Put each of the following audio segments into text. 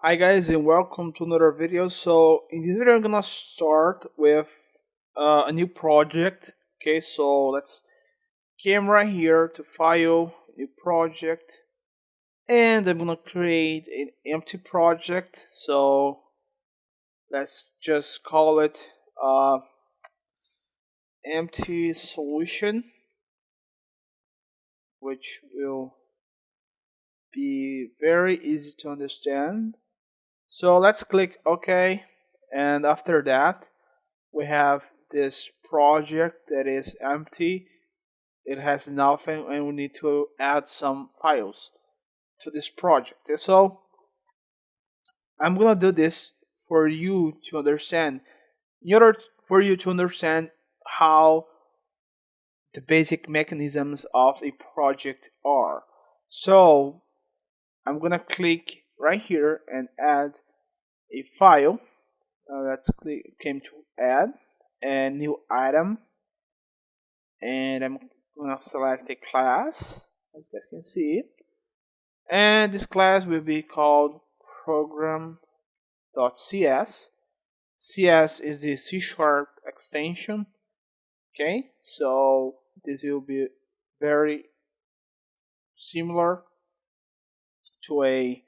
Hi guys and welcome to another video. So in this video I'm gonna start with a new project. Okay, so let's came right here to file, new project, and I'm gonna create an empty project. So let's just call it empty solution, which will be very easy to understand. So let's click OK, and after that we have this project that is empty. It has nothing, and we need to add some files to this project. And so I'm gonna do this for you to understand. In order for you to understand how the basic mechanisms of a project are. So I'm gonna click right here and add a file. Let's click came to add and new item, and I'm gonna select a class, as you guys can see, and this class will be called program.cs. CS is the C# extension. Okay, so this will be very similar to a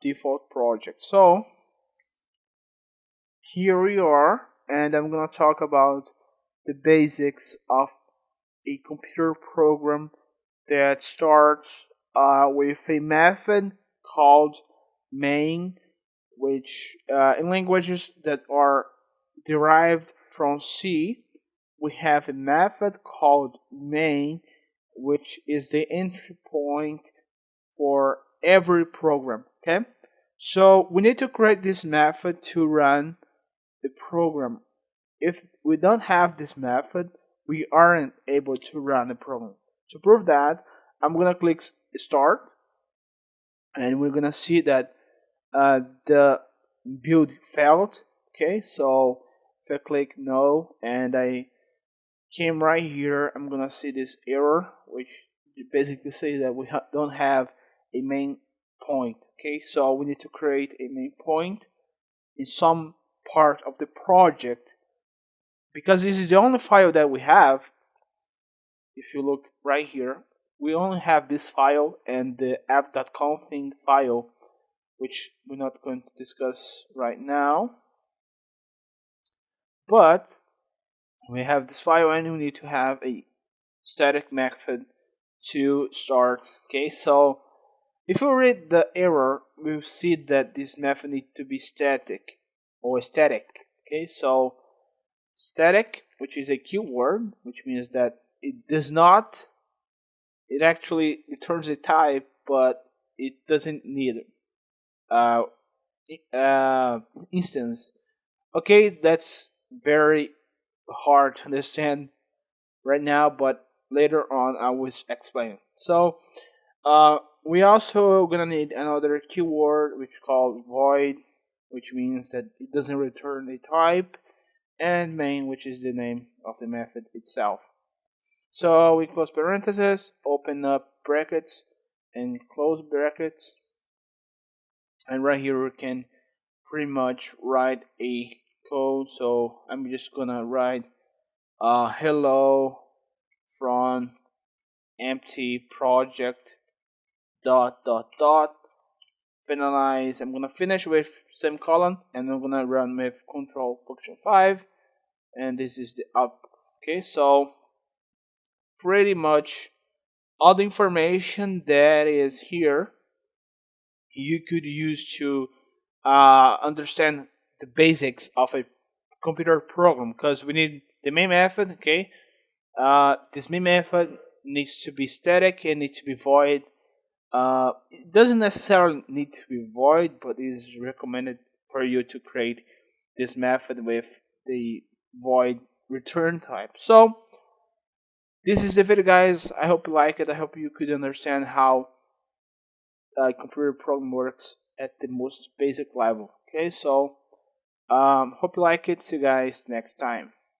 default project. So here we are, and I'm gonna talk about the basics of a computer program that starts with a method called main, which in languages that are derived from C, we have a method called main, which is the entry point for every program. Okay, so we need to create this method to run the program. If we don't have this method, we aren't able to run the program. To prove that, I'm gonna click start, and we're gonna see that the build failed. Okay, so if I click no and I came right here, I'm gonna see this error, which basically says that we don't have a main point. Okay, so we need to create a main point in some part of the project, because this is the only file that we have. If you look right here, we only have this file and the app.config file, which we're not going to discuss right now. But we have this file, and we need to have a static method to start. Okay, so if you read the error, we'll see that this method needs to be static or static. Okay, so static, which is a keyword, which means that it does not, it actually returns a type, but it doesn't need uh, instance. Okay, that's very hard to understand right now, but later on I will explain. So we also gonna need another keyword which is called void, which means that it doesn't return a type, and main, which is the name of the method itself. So we close parentheses, open up brackets, and close brackets, and right here we can pretty much write a code. So I'm just gonna write hello from empty project dot finalize. I'm gonna finish with semicolon, and I'm gonna run with control function 5, and this is the output. Okay, so pretty much all the information that is here you could use to understand the basics of a computer program, because we need the main method. Okay, this main method needs to be static and needs to be void. It doesn't necessarily need to be void, but it is recommended for you to create this method with the void return type. So this is the video, guys. I hope you like it. I hope you could understand how computer program works at the most basic level. Okay, so hope you like it. See you guys next time.